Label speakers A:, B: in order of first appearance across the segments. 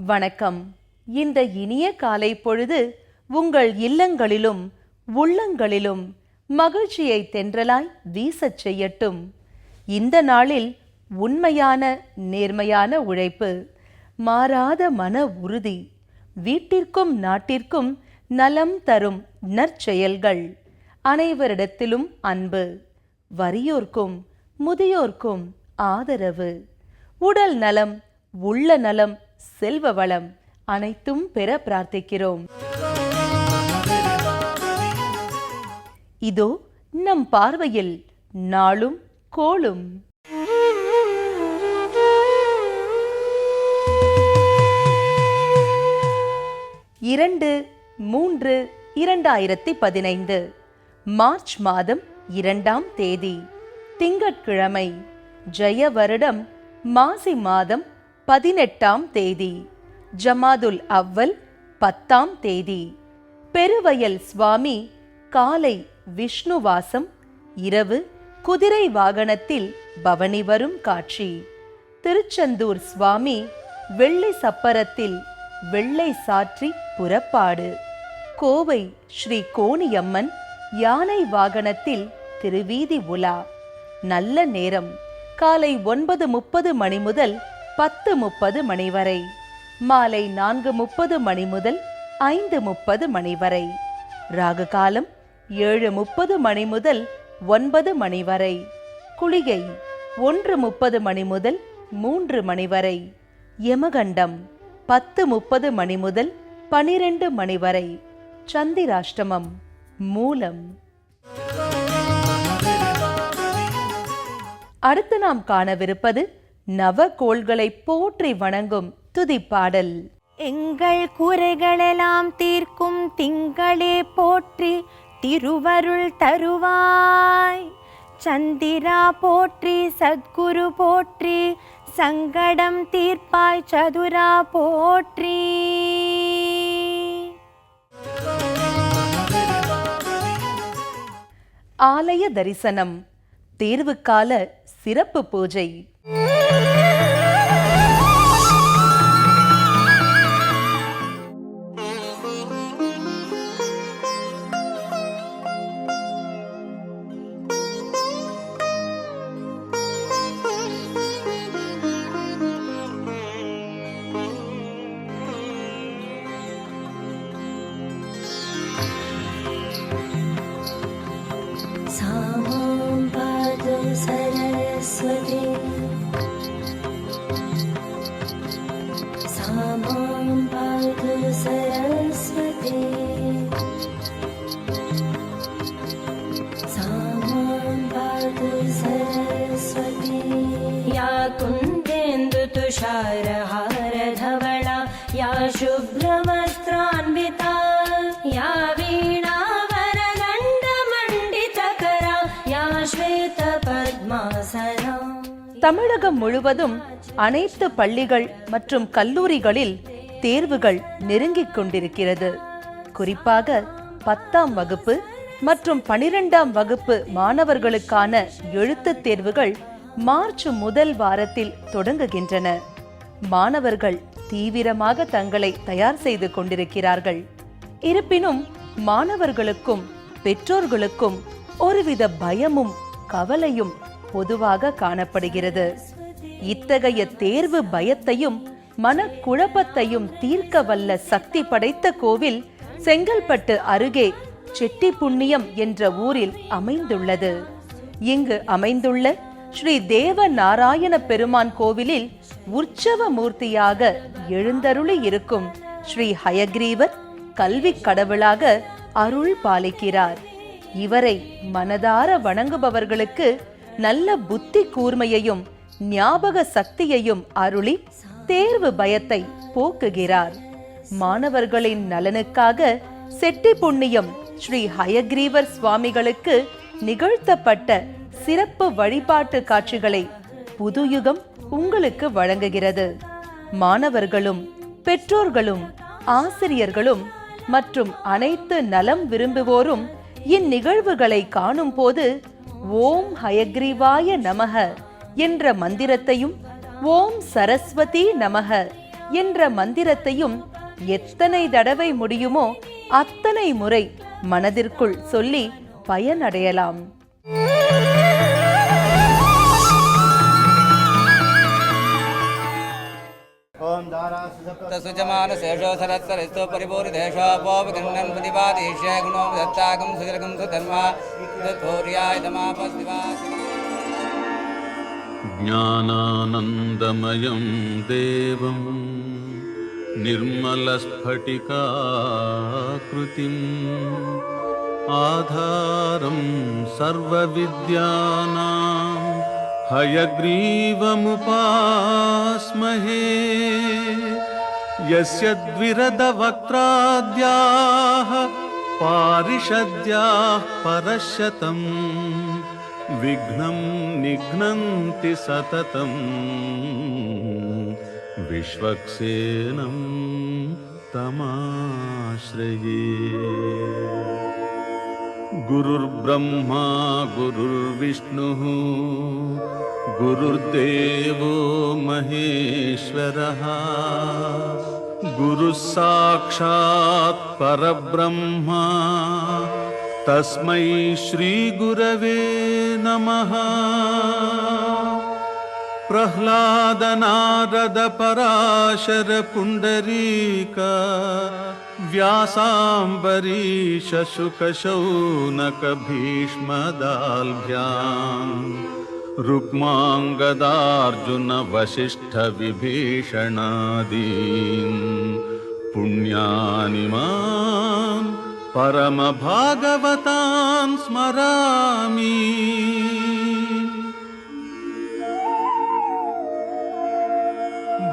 A: வணக்கம். இந்த இனிய காலை பொழுது உங்கள் இல்லங்களிலும் உள்ளங்களிலும் மகிழ்ச்சியை தென்றலாய் வீசச் செய்யட்டும். இந்த நாளில் உண்மையான நேர்மையான உழைப்பு, மாறாத மன உறுதி, வீட்டிற்கும் நாட்டிற்கும் நலம் தரும் நற்செயல்கள், அனைவரிடத்திலும் அன்பு, வறியோர்க்கும் முதியோர்க்கும் ஆதரவு, உடல் நலம், உள்ள நலம், செல்வ வளம் அனைத்தும் பெற பிரார்த்திக்கிறோம். இதோ நம் பார்வையில் நாளும் கோளும். இரண்டு 3/2015 மார்ச் மாதம் 2ஆம் தேதி திங்கட்கிழமை, ஜெய வருடம் மாசி மாதம் 18ஆம் தேதி, ஜமாதுல் அவ்வல் 10ஆம் தேதி. பெருவயல் சுவாமி காலை விஷ்ணுவாசம், இரவு குதிரை வாகனத்தில் பவனி வரும் காட்சி. திருச்செந்தூர் சுவாமி வெள்ளை சப்பரத்தில் வெள்ளை சாற்றி புறப்பாடு. கோவை ஸ்ரீ கோணியம்மன் யானை வாகனத்தில் திருவீதி உலா. நல்ல நேரம் காலை 9:30 மணி முதல் 10:30 மணி வரை, மாலை 4:30 மணி முதல் 5:30 மணி வரை. ராகு காலம் 7:30 மணி முதல் 9 மணி வரை. குளிகை 1:30 மணி முதல் 3 மணி வரை. யமகண்டம் 10:30 மணி முதல் 12 மணி வரை. சந்திராஷ்டமம் மூலம். அடுத்து நாம் காணவிருப்பது நவகோள்களை போற்றி வணங்கும் துதிப்பாடல்.
B: எங்கள் குறைகளெல்லாம் தீர்க்கும் திங்களே போற்றி திருவருள் தருவாய். சந்திரா போற்றி, சத்குரு போற்றி, சங்கடம் தீர்ப்பாய் சதுரா போற்றி.
A: ஆலய தரிசனம், தேர்வுக்கால சிறப்பு பூஜை.
C: या कुन्देन्दु तुषारहार धवला, या शुभ्रवस्त्रान्विता, या वीणावरदण्डमण्डितकरा, या श्वेतपद्मासना.
A: தமிழகம் முழுவதும் அனைத்து பள்ளிகள் மற்றும் கல்லூரிகளில் தேர்வுகள் நெருங்கிக் கொண்டிருக்கிறது. குறிப்பாக 10ஆம் வகுப்பு மற்றும் 12ஆம் வகுப்பு மாணவர்களுக்கான எழுத்துத் தேர்வுகள் மார்ச் முதல் வாரத்தில் தொடங்குகின்றன. மாணவர்கள் தீவிரமாக தங்களை தயார் செய்து கொண்டிருக்கிறார்கள். இருப்பினும் மாணவர்களுக்கும் பெற்றோர்களுக்கும் ஒருவித பயமும் கவலையும் பொதுவாக காணப்படுகிறது. இத்தகைய தேர்வு பயத்தையும் மனக்குழப்பத்தையும் தீர்க்க வல்ல சக்தி படைத்த கோவில் செங்கல்பட்டு அருகே செட்டிப்புண்ணியம் என்ற ஊரில் அமைந்துள்ளது. இங்கு அமைந்துள்ள ஸ்ரீ தேவ நாராயண பெருமான் கோவிலில் உற்சவ மூர்த்தியாக எழுந்தருளி இருக்கும் ஸ்ரீ ஹயக்ரீவர் கல்வி கடவுளாக அருள் பாலிக்கிறார். இவரை மனதார வணங்குபவர்களுக்கு நல்ல புத்தி கூர்மையையும் ஞாபக சக்தியையும் அருளி தேர்வு பயத்தை போக்குகிறார். மாணவர்களின் நலனுக்காக செட்டிப்புண்ணியம் ஸ்ரீ ஹயக்ரீவர் சுவாமிகளுக்கு நிகழ்த்தப்பட்ட சிறப்பு வழிபாட்டு காட்சிகளை புதுயுகம் உங்களுக்கு வழங்குகிறது. மாணவர்களும் பெற்றோர்களும் ஆசிரியர்களும் மற்றும் அனைத்து நலம் விரும்புவோரும் இந்நிகழ்வுகளை காணும் போது ஓம் ஹயக்ரீவாய நமக என்ற மந்திரத்தையும் ஓம் சரஸ்வதி நமக என்ற மந்திரத்தையும் எத்தனை தடவை முடியுமோ அத்தனை முறை மனதிற்குள் சொல்லி பயனடையலாம்.
D: सुजमानशेषो सरत्सरिस्तो परिपूरिदेशोपोपगृह्णन् प्रतिपादेश्य गुणो दत्ताकं सुजलकं सुधन्वा तथोर्याय तमापस्तिवासि
E: ज्ञानानन्दमयं देवं निर्मलस्फटिकाकृतिम् आधारं सर्वविद्यानां हयग्रीवमुपास्महे यस्य द्विरदवक्त्राद्याः पारिषद्याः परशतं विघ्नं निघ्नन्ति सततं विश्वक्सेनं तमाश्रये। गुरुर्ब्रह्मा गुरुर्विष्णुः गुरुर्देवो महेश्वरः गुरुः साक्षात् परब्रह्म तस्मै श्रीगुरवे नमः। प्रह्लाद नारद पराशर पुण्डरीक व्यासाम्बरीश शुक शौनक भीष्मदाल्भ्याम् रुक्माङ्गदार्जुन वसिष्ठ विभीषणादीन् पुण्यानिमान् परमभागवतान् स्मरामि।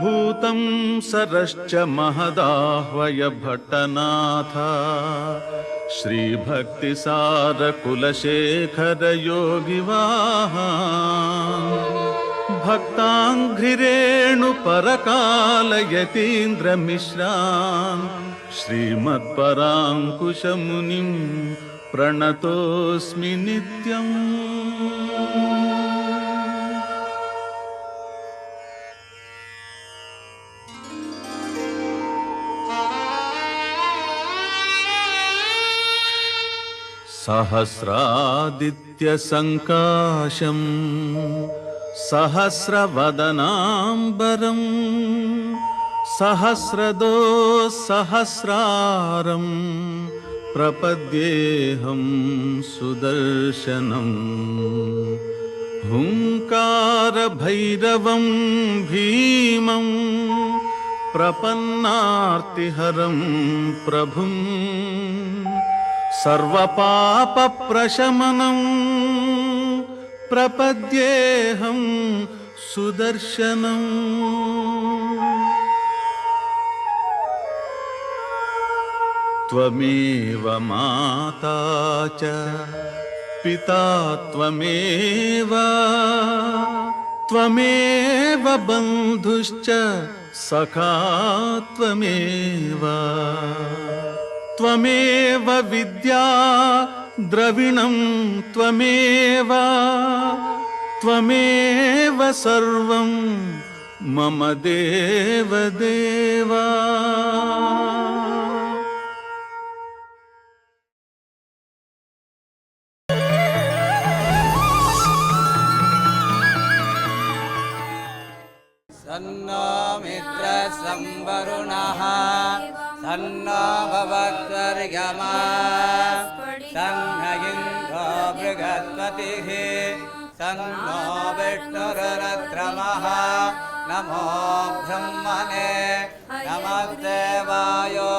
E: भूतं सरश्च महदाह्वय भट्टनाथ श्रीभक्तिसारकुलशेखर योगिवाहान् भक्ताङ्घ्रिरेणुपरकालयतीन्द्रमिश्रान् श्रीमत्पराङ्कुशमुनिं प्रणतोऽस्मि नित्यम्। सहस्रादित्यसङ्काशं सहस्रवदनाम्बरं सहस्रदोःसहस्रारं प्रपद्येऽहं सुदर्शनम्। हुङ्कारभैरवं भीमं प्रपन्नार्तिहरं प्रभुम् सर्वपापप्रशमनं प्रपद्येऽहं सुदर्शनम्। त्वमेव माता च पिता त्वमेव त्वमेव बन्धुश्च सखा त्वमेव त्वमेव विद्या द्रविणं त्वमेव त्वमेव सर्वं मम देवदेव।
D: सन्नो मित्रसंवरुणः सन्नो भवत्वर्यमा सन्न इन्द्रो बृहस्पतिः सन्नो विष्णुरुरुक्रमः नमो ब्रह्मणे नमस्ते वायो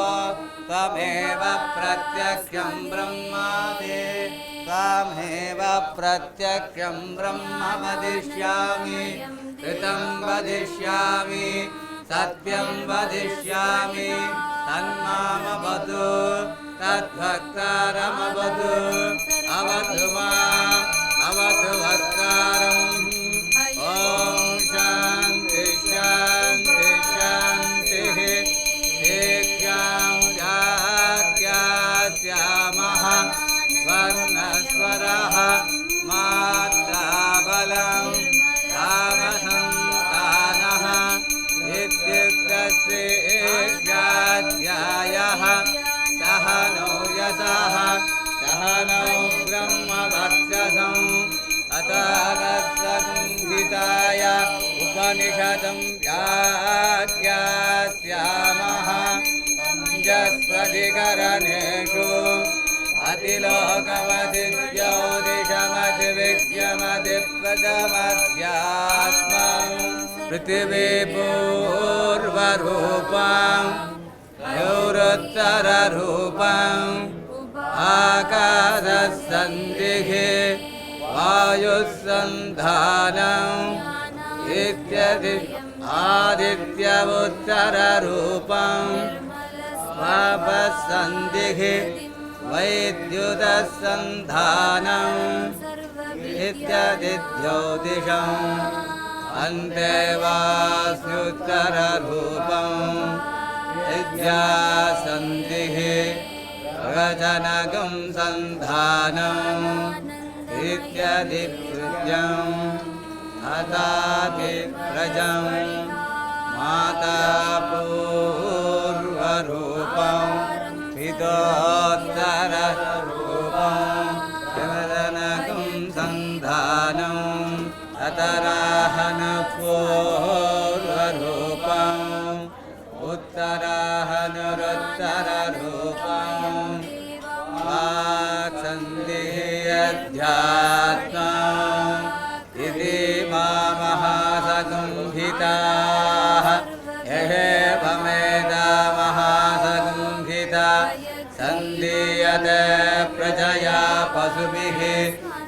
D: त्वमेव प्रत्यक्षं ब्रह्मादि त्वमेव प्रत्यक्षं ब्रह्म वदिष्यामि ऋतं वदिष्यामि सत्यं वदिष्यामि तन्मामवतु तद्भक्तारमवतु अवतु माम् अवतु वक्तारम्। ॐ शान्ति शान्ति शान्तिः। शीघ्रं जाग्यास्यामः वर्णस्वरः मात्राबलं तामसं तानः इत्युक्तस्य निषतं व्याख्यास्यामः जस्वधिकरणेषु अतिलोकमतिज्योतिषमतिविज्ञमतिप्रदमध्यात्मं पृथिवी पूर्वरूपं गौरोत्तररूपम् आकाशसन्धिः वायुसन्धानम् इत्यदि आदित्यवुत्तररूपम् पापसन्धिः वैद्युतसन्धानम् इत्यादि ज्योतिषम् अन्तेवास्युत्तररूपम् विद्यासन्धिः प्रवचनकं सन्धानम् इत्यादि कृत्यम् हतादिप्रजं माता पूर्वरूपं पितोत्तररूपं प्रवचनकं सन्धानम् अतराहनपूर्वरूपम् उत्तराहनुरुत्तररूपम् वाक्सन्धिरध्यात्मम् इति महासगुंहिताः यहेवमेधा महासगुंहिता सन्धीयते प्रजया पशुभिः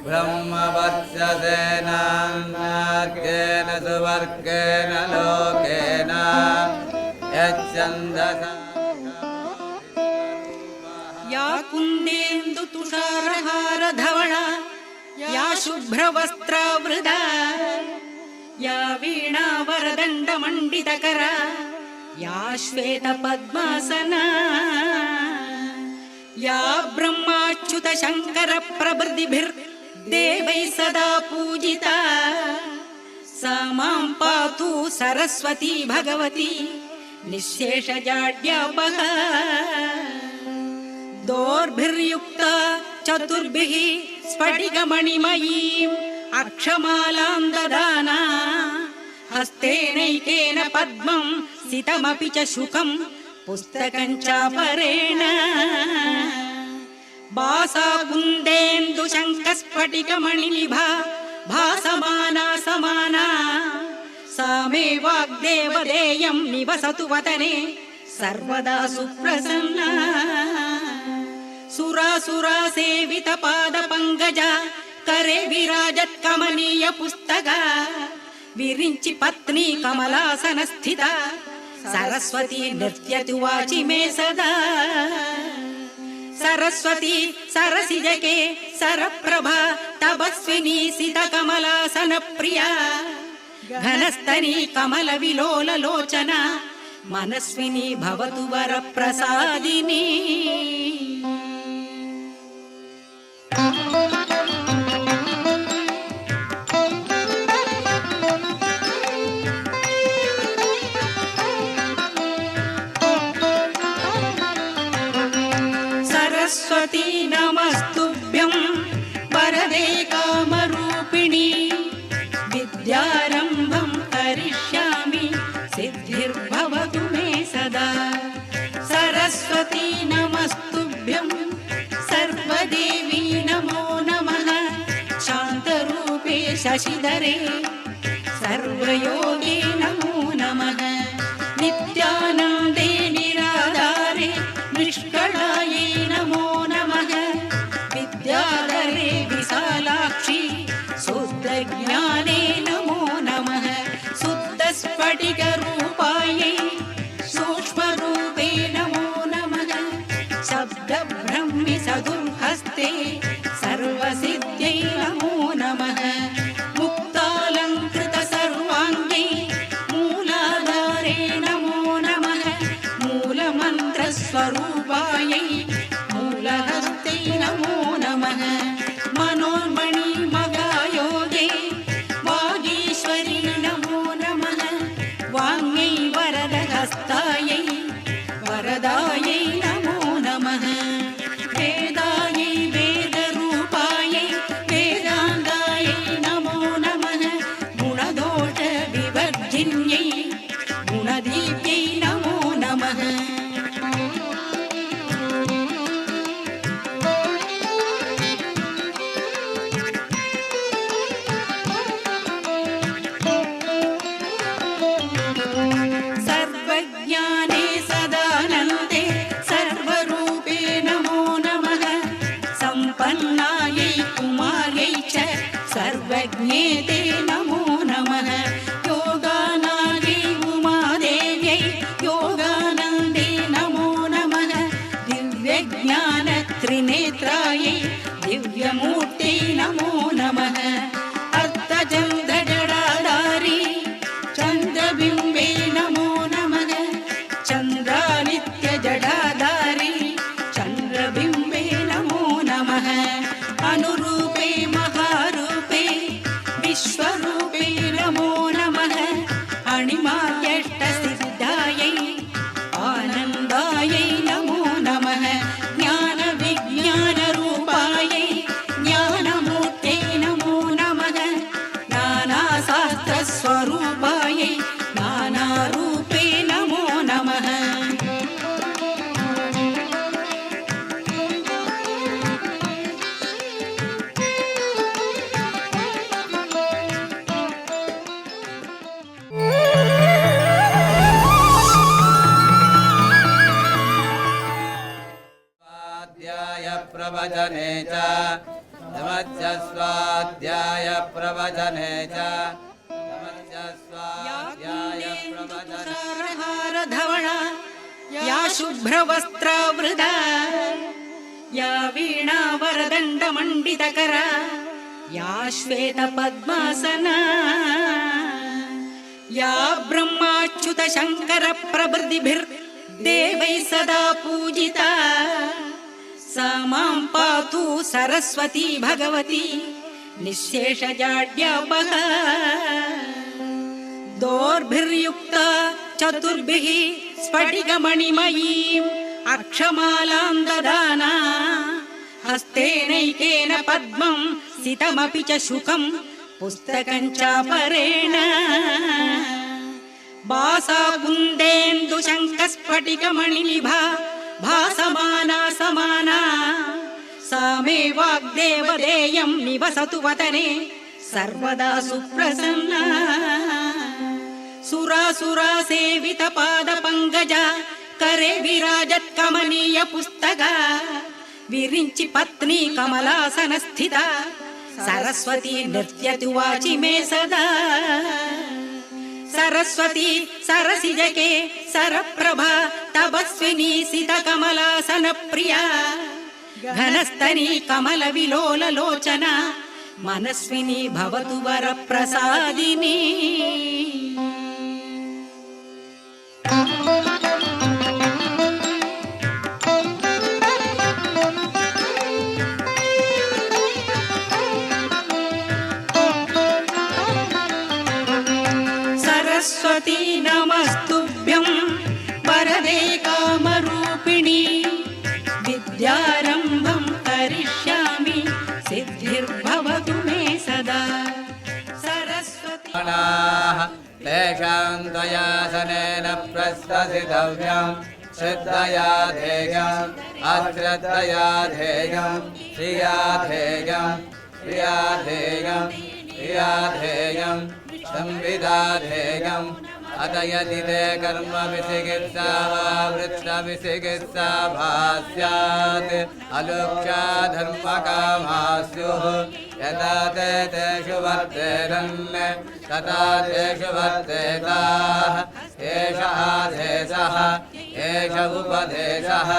D: ब्रह्मवत्ससेनान्नाद्येन सुवर्गेण लोकेन यच्छन्दसा
F: या कुन्देन्दु तुषारहार धवला या शुभ्रवस्त्रावृता या वीणा वरदण्ड मण्डितकरा या श्वेत पद्मासना या ब्रह्माच्युत शङ्कर प्रभृतिभिर्देवैः सदा पूजिता सा मां पातु सरस्वती भगवती निःशेषजाड्यापहा दोर्भिर्युक्ता चतुर्भिः स्फटिकमणिमयीम् अक्षमालां ददाना हस्तेनैकेन पद्मं सितमपि च शुकं पुस्तकं चापरेण भासा कुन्देन्दु शङ्खस्फटिकमणिनिभा भासमाना समाना सा मे वाग्देवदेयं निवसतु वदने सर्वदा सुप्रसन्ना सुरासुरा सेवित पाद पंकजा करे विराजत् कमनीय पुस्तका विरिंचि पत्नी कमलासन स्थिता सरस्वती नृत्यतु वाचि मे सदा सरस्वती सरसिजके सरप्रभा तपस्विनी सित कमलासन प्रिया घनस्तनी कमल विलोल लोचना मनस्विनी भवतु वर प्रसादिनी सरस्वती नमस्तुभ्यं वरदे कामरूपिणी विद्यारम्भं करिष्यामि सिद्धिर्भवतु मे सदा सरस्वती नमस्तुभ्यं सर्वदेवी नमो नमः शान्तरूपे शशिधरे सर्वयोगे नमो नमः नित्यानन्दे निराधारे निष्कळायै नमो नमः विद्याधरे विशालाक्षी शुद्धज्ञाने नमो नमः शुद्धस्फटिकरूपायै सूक्ष्मरूपे नमो नमः शब्दब्रह्मि सदुर्हस्ते सर्वसिद्ध्यै नमो नमः मुक्तालङ्कृत सर्वाङ्गे मूलाधारे नमो नमः मूलमन्त्रस्वरूपायै मूलहस्ते नमो नमः मनोन्मणि मगायोगे वागीश्वरी नमो नमः वाङ्मै वरदहस्तायै वरदायै नमो नमः वेदायै वेदरूपायै वेदान्तायै नमो नमः गुणदोष विवर्जिन्यै ज्ञानत्रिनेत्रायै दिव्यमूर्त्यै नमो नमः अर्थचन्द्रजडाधारी चन्द्रबिम्बे नमो नमः चन्द्रानित्यजडाधारी चन्द्रबिम्बे नमो नमः अनुरूपे महारूपे विश्वरूपे नमो नमः अणिमार्यष्टसिद्धायै आनन्दायै नमो नमः ज्ञानविज्ञानरूपायै ज्ञानमूर्त्यै नमो नमः नानाशास्त्रस्वरूपायै नानारूपे नमो नमः
D: स्वाध्याय प्रवचने च नमश्च स्वाध्याय प्रवचने च नमश्च स्वाध्याय प्रवचने
F: हारधवणा या शुभ्रवस्त्रावृता या वीणावरदण्डमण्डितकरा या श्वेतपद्मासना या ब्रह्माच्युतशङ्करप्रभृतिभिर्देवैः सदा पूजिता सा मां पातु सरस्वती भगवती निःशेषजाड्यापहा दोर्भिर्युक्ता चतुर्भिः स्फटिकमणिमयीम् अक्षमालां ददाना हस्तेनैकेन पद्मं सितमपि च शुकं पुस्तकं चापरेण भासा कुन्देन्दुशङ्खस्फटिकमणिनिभा भासमाना समाना सा मे वाग्देवदेयं निवसतु वदने सर्वदा सुप्रसन्ना सुरासुरा सेवित पादपङ्कजा करे विराजत्कमनीय पुस्तका विरिञ्चि पत्नी कमलासन स्थिता सरस्वती नृत्यतु वाचि मे सदा सरस्वती सरसिजके सरप्रभा तपस्विनी सित कमलासन प्रिया घनस्तनी कमल विलोल लोचना मनस्विनी भवतु वरप्रसादिनी सरस्वती नमस्तुभ्यं वरदे कामरूपिणी विद्यारम्भं करिष्यामि सिद्धिर्भवतु मे सदा सरस्वती
D: तेषां त्वयासनेन प्रस्तसितव्यं श्रद्धया ध्येयम् अश्रद्धया ध्येयं श्रिया ध्येयं प्रिया ध्येयं प्रिया ध्येयं संविदा ध्येयम् अत यदि ते कर्म विचिकित्सा वा वृत्तविचिकित्सा भास्यात् अलुक्षा धर्मकामा स्युः यदा ते तेषु वर्तेरन् तथा तेषु वर्तेताः एष आदेशः एष उपदेशः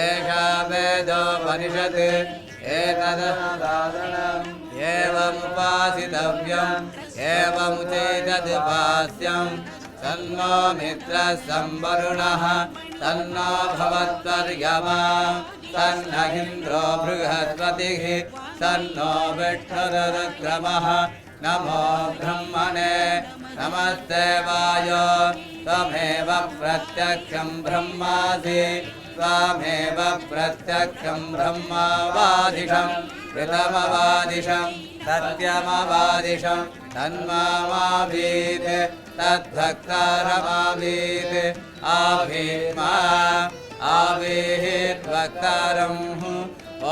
D: एषा वेदोपनिषत् एतदादनम् एवमुपासितव्यम् एवमुचेतदुपास्यम् तन्नो मित्रः संवरुणः तन्नो भवत्वर्यमा तन्न इन्द्रो बृहस्पतिः तन्नो विष्णुरुक्रमः नमो ब्रह्मणे नमस्ते वायो त्वमेव प्रत्यक्षं ब्रह्मासि त्वमेव प्रत्यक्षं ब्रह्मवादिशं ऋतमवादिशं सत्यमवादिशं तन्मामावीत् तद्भक्तारमावीत् आभीमा आवीद्भक्तारम् ॐ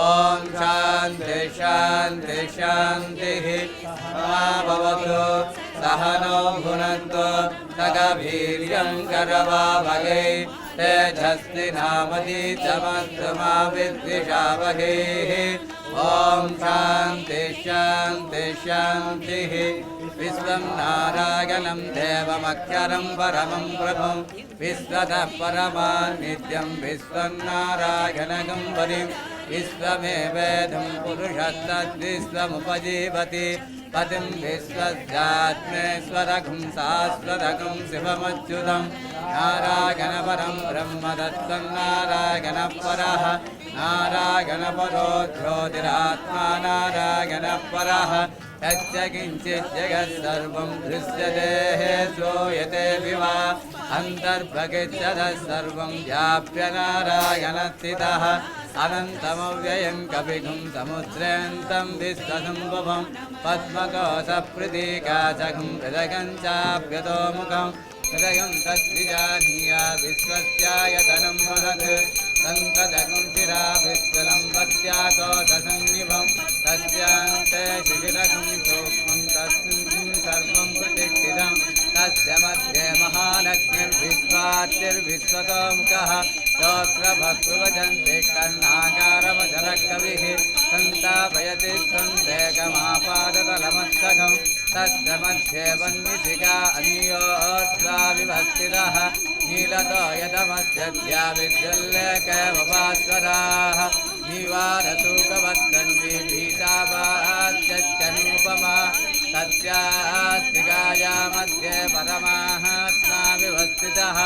D: शान्ति शान्ति शान्तिः भवतु सहनो भुनक्तु सगवीर्यं करवावहै तेजस्विनामधीतमस्तु मा विद्विषावहैः ॐ शान्ति शान्ति शान्तिः विश्वं नारायणं देवमक्षरं परमं प्रभुं विश्वतः परमान्नित्यं विश्वं नारायणगं वरिं विश्वमेवेदं पुरुषस्तद्विश्वमुपजीवति पतिं विश्वस्यात्मेश्वरघं शाश्वतगं शिवमच्युतं नारायणपरं ब्रह्म दत्तं नारायणपरः नारायणपरो ज्योतिरात्मा नारायणपरः यच्च किञ्चित् जगत्सर्वं दृश्यते श्रूयते विवा अन्तर्भगित्यतः सर्वं व्याप्य नारायणस्थितः अनन्तमव्ययं कपिगुं समुद्रेऽन्तं विश्वसम्भवं पद्मकोशप्रतीकाचकं हृदयं चाप्यतोमुखं हृदयं तद्विजानीया विश्वस्यायतनं महत् सन्ततगं चिरा विश्वलं पत्याकोशसन्निभं तस्यान्ते शिशिरगं सूक्ष्मं तस्मिन् सर्वं प्रतिष्ठितं तस्य मध्ये महालक्ष्मीर्विश्वाद्यर्विश्वतोमुखः श्रोत्रभक्तृवचन्तिष्ठन्नाकारमचरकविः सन्तापयति सन्देकमापादतलमस्तकं तस्य मध्ये वह्निशिखा अनियोर्ध्वा विभक्तितः नीलतो यतमस्यद्या विद्युल्लेखमुपास्वराः निवारतूकवत्तन्वी भीतापात्यनुपमा तस्यास्तिकाया मध्ये परमात्मा विवस्थितः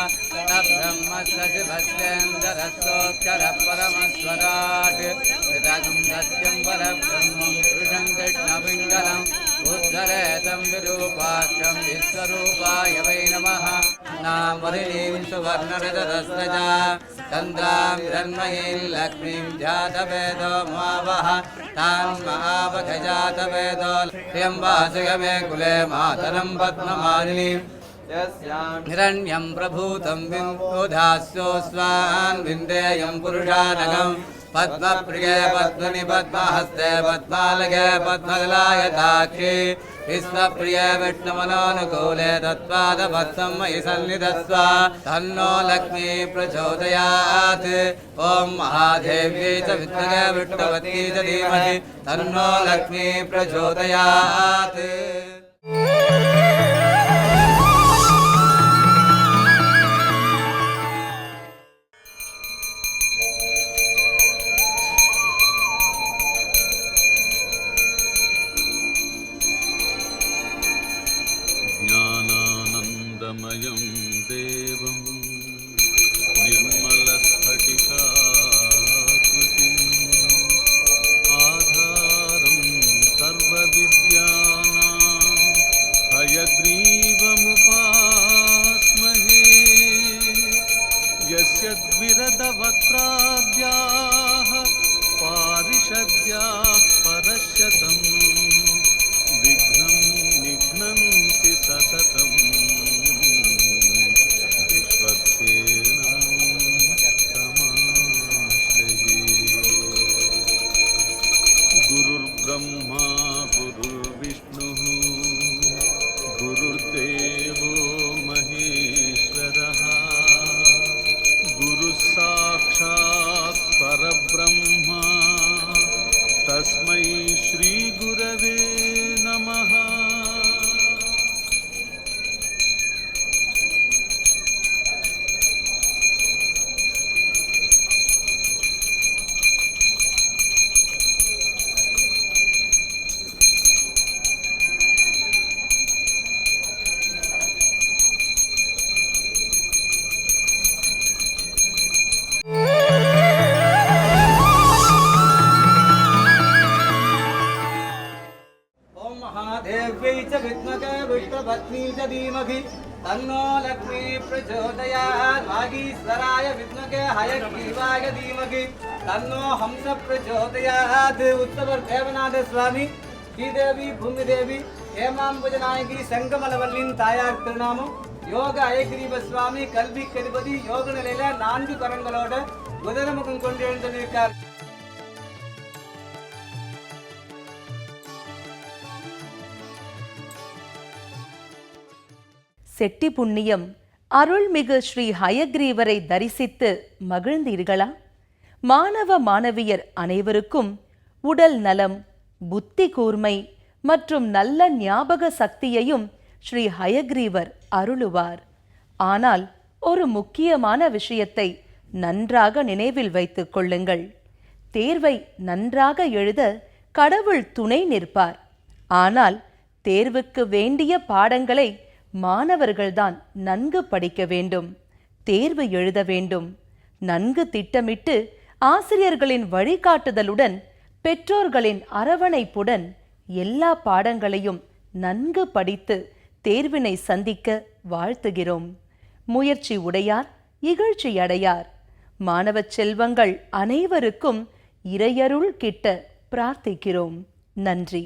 D: तब्रह्मसशिभस्येन्द्ररसोऽक्षरः परमस्वराट् पृथगं सत्यं परब्रह्मं पुरुषं कृष्णपिङ्गलम् उद्धरेतं विरूपाक्षं विश्वरूपाय वै नमः नामरिणीं सुवर्णरजतस्रजा चन्द्रां हिरण्मयीं लक्ष्मीं जातवेदो मावः तां महावघजातवेदो त्र्यम्बासुगमे कुले मातरं पद्ममालिनीं हिरण्यं प्रभूतं विन्दुधास्यो स्वान् विन्देयं पुरुषानगम् पद्मप्रिये पद्मनि पद्महस्ते पद्मालगे पद्मलायताक्षी विश्वप्रिये विष्णुमनोनुकूले तत्त्वादभत्सं मयि सन्निधत्स्व तन्नो लक्ष्मी प्रचोदयात् ॐ महादेव्यै च विद्महे विष्णुवत्यै च धीमहि तन्नो लक्ष्मी प्रचोदयात्
E: ज्ञानानन्दमयं देवं निर्मलस्फटिकाकृतिम् आधारं सर्वविद्यानां हयग्रीवमुपास्महे यस्य द्विरदवक्त्राद्याः पारिषद्याः परश्यतम् विघ्नं निघ्नन्ति सततं विश्वक्सेनं तमाश्रये गुरुर्ब्रह्मा गुरुर्विष्णुः गुरुर्देवो महेश्वरः गुरुः साक्षात् परब्रह्म तस्मै श्रीगुरवे नमः।
D: देव्यै च विद्महे विष्णुपत्नी च धीमहि तन्नो लक्ष्मी प्रचोदयात् वागीश्वराय विद्महे हयग्रीवाय धीमहि तन्नो हंस प्रचोदयात् उत्तवर देवनाथ स्वामी श्रीदेवी भूमिदेवी हेमाम्बुजनायकी संगमलवल्लिन तायार திருநாமம் யோக அயகிரீவ சுவாமி கல்வி கதிபதி யோக நிலையில 4 கரங்களோட குதிரமுகம் கொண்டு எழுந்திருக்கார்.
A: செட்டி புண்ணியம் அருள்மிகு ஸ்ரீ ஹயக்ரீவரை தரிசித்து மகிழ்ந்தீர்களா? மாணவ மாணவியர் அனைவருக்கும் உடல் நலம், புத்தி கூர்மை மற்றும் நல்ல ஞாபக சக்தியையும் ஸ்ரீ ஹயக்ரீவர் அருளுவார். ஆனால் ஒரு முக்கியமான விஷயத்தை நன்றாக நினைவில் வைத்துக் கொள்ளுங்கள். தேர்வை நன்றாக எழுத கடவுள் துணை நிற்பார். ஆனால் தேர்வுக்கு வேண்டிய பாடங்களை மாணவர்கள்தான் நன்கு படிக்க வேண்டும், தேர்வு எழுத வேண்டும். நன்கு திட்டமிட்டு ஆசிரியர்களின் வழிகாட்டுதலுடன், பெற்றோர்களின் அரவணைப்புடன் எல்லா பாடங்களையும் நன்கு படித்து தேர்வினை சந்திக்க வாழ்த்துகிறோம். முயற்சி உடையார் இகழ்ச்சி அடையார். மாணவ செல்வங்கள் அனைவருக்கும் இறையருள் கிட்ட பிரார்த்திக்கிறோம். நன்றி.